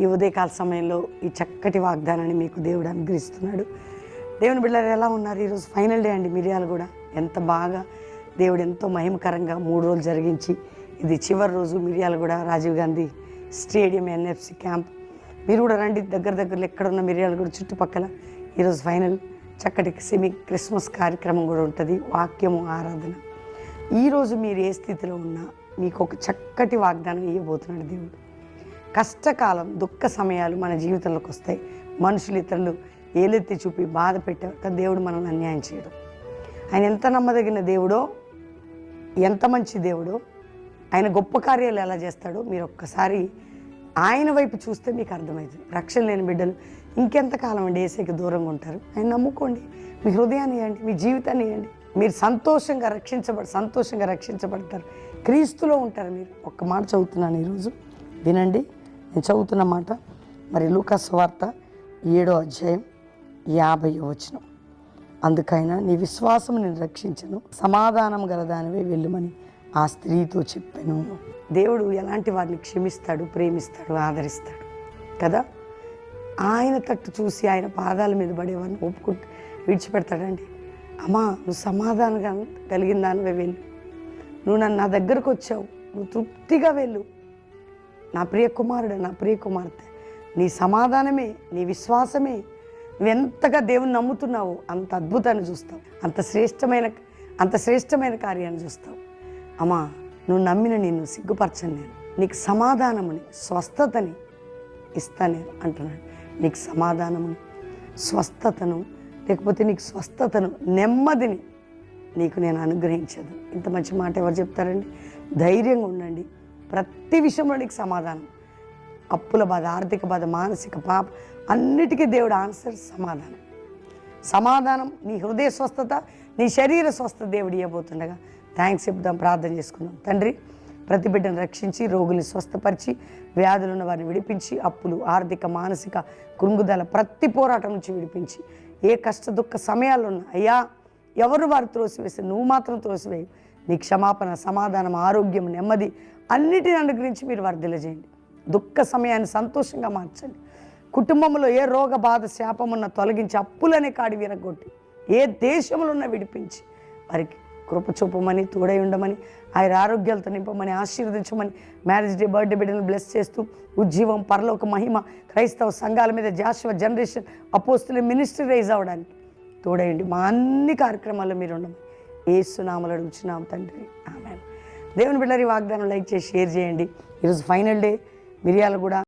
ఈ ఉదయకాల సమయంలో ఈ చక్కటి వాగ్దానాన్ని మీకు దేవుడు అనుగ్రహిస్తున్నాడు. దేవుని బిడ్డలు ఎలా ఉన్నారు? ఈరోజు ఫైనల్ డే అండి. మిరియాలు కూడా ఎంత బాగా దేవుడు ఎంతో మహిమకరంగా 3 రోజులు జరిగించి ఇది చివరి రోజు. మిరియాలు కూడా Rajiv Gandhi stadium NFC camp. మీరు కూడా రండి, దగ్గరలో ఎక్కడున్న మిరియాలు కూడా చుట్టుపక్కల. ఈరోజు ఫైనల్ చక్కటి క్రిస్మస్ కార్యక్రమం కూడా ఉంటుంది, వాక్యము ఆరాధన. ఈరోజు మీరు ఏ స్థితిలో ఉన్నా మీకు ఒక చక్కటి వాగ్దానం ఇవ్వబోతున్నాడు దేవుడు. కష్టకాలం, దుఃఖ సమయాలు మన జీవితంలోకి వస్తాయి. మనుషులు ఇతరులు ఏలెత్తి చూపి బాధ పెట్టారు, దేవుడు మనల్ని అన్యాయం చేయడం. ఆయన ఎంత నమ్మదగిన దేవుడో, ఎంత మంచి దేవుడో, ఆయన గొప్ప కార్యాలు ఎలా చేస్తాడో మీరు ఒక్కసారి ఆయన వైపు చూస్తే మీకు అర్థమవుతుంది. రక్షణ లేని బిడ్డలు ఇంకెంతకాలం అండి ఏసైకి దూరంగా ఉంటారు? ఆయన నమ్ముకోండి, మీ హృదయాన్ని ఇవ్వండి, మీ జీవితాన్ని ఇవ్వండి. మీరు సంతోషంగా రక్షించబడతారు, క్రీస్తులో ఉంటారు. మీరు ఒక్క మాట చదువుతున్నాను ఈరోజు, వినండి. నేను చదువుతున్న మాట మరి లూకా సువార్త 7వ అధ్యాయం 50వ వచనం. అందుకైనా నీ విశ్వాసం నేను రక్షించను, సమాధానం గలదానివే వెళ్ళమని ఆ స్త్రీతో చెప్పాను. దేవుడు ఎలాంటి వారిని క్షమిస్తాడు, ప్రేమిస్తాడు, ఆదరిస్తాడు కదా. ఆయన తట్టు చూసి ఆయన పాదాల మీద పడేవాడిని ఒప్పుకుంటూ విడిచిపెడతాడండి. అమ్మా, నువ్వు సమాధానంగా కలిగిన దానివే వెళ్ళు, నువ్వు నా దగ్గరకు వచ్చావు, నువ్వు తృప్తిగా వెళ్ళు. నా ప్రియ కుమారుడు, నా ప్రియ కుమార్తె, నీ సమాధానమే, నీ విశ్వాసమే, నువ్వెంతగా దేవుని నమ్ముతున్నావో అంత అద్భుతాన్ని చూస్తావు, అంత శ్రేష్టమైన కార్యాన్ని చూస్తావు. అమ్మా, నువ్వు నమ్మిన నిన్ను సిగ్గుపరచను నేను, నీకు సమాధానముని స్వస్థతని ఇస్తాను నేను అంటున్నాడు. నీకు సమాధానముని స్వస్థతను, లేకపోతే నీకు స్వస్థతను, నెమ్మదిని నీకు నేను అనుగ్రహించదు. ఇంత మంచి మాట ఎవరు చెప్తారండి? ధైర్యంగా ఉండండి, ప్రతి విషయంలో నీకు సమాధానం. అప్పుల బాధ, ఆర్థిక బాధ, మానసిక పాప అన్నిటికీ దేవుడు ఆన్సర్ సమాధానం. నీ హృదయ స్వస్థత, నీ శరీర స్వస్థత దేవుడు ఇవ్వబోతుండగా థ్యాంక్స్ చెప్దాం, ప్రార్థన చేసుకుందాం. తండ్రి, ప్రతి బిడ్డను రక్షించి, రోగుల్ని స్వస్థపరిచి, వ్యాధులు ఉన్న వారిని విడిపించి, అప్పులు, ఆర్థిక, మానసిక కృంగుదల ప్రతి పోరాటం నుంచి విడిపించి, ఏ కష్ట దుఃఖ సమయాల్లో ఉన్నా అయ్యా, ఎవరు వారు త్రోసివేసి నువ్వు మాత్రం త్రోసివేయి. నీ క్షమాపణ, సమాధానం, ఆరోగ్యం, నెమ్మది అన్నిటిని అనుగ్రహించి మీరు వర్ధిల్లజేయండి. దుఃఖ సమయాన్ని సంతోషంగా మార్చండి. కుటుంబంలో ఏ రోగ బాధ శాపమున్న తొలగించి, అప్పులనే కాడి విరగొట్టి, ఏ దేశంలో ఉన్న విడిపించి, వారికి కృప చూపమని, తోడై ఉండమని, ఆయన ఆరోగ్యాలతో నింపమని, ఆశీర్వదించమని, మ్యారేజ్ డే, బర్త్డే బిడ్డలను బ్లెస్ చేస్తూ ఉజ్జీవం, పరలోక మహిమ క్రైస్తవ సంఘాల మీద జాషువా జనరేషన్ అపోస్తుల మినిస్ట్రీ రైజ్ అవ్వడానికి తోడయండి. మా అన్ని కార్యక్రమాల్లో మీరు ఉండమని యేసు నామములో అడుగుచున్నాం తండ్రి, ఆమేన్. దేవుని బిడ్డలారా, ఈ వాగ్దానం లైక్ చేసి షేర్ చేయండి. ఈరోజు ఫైనల్ డే. మిరియాలు కూడా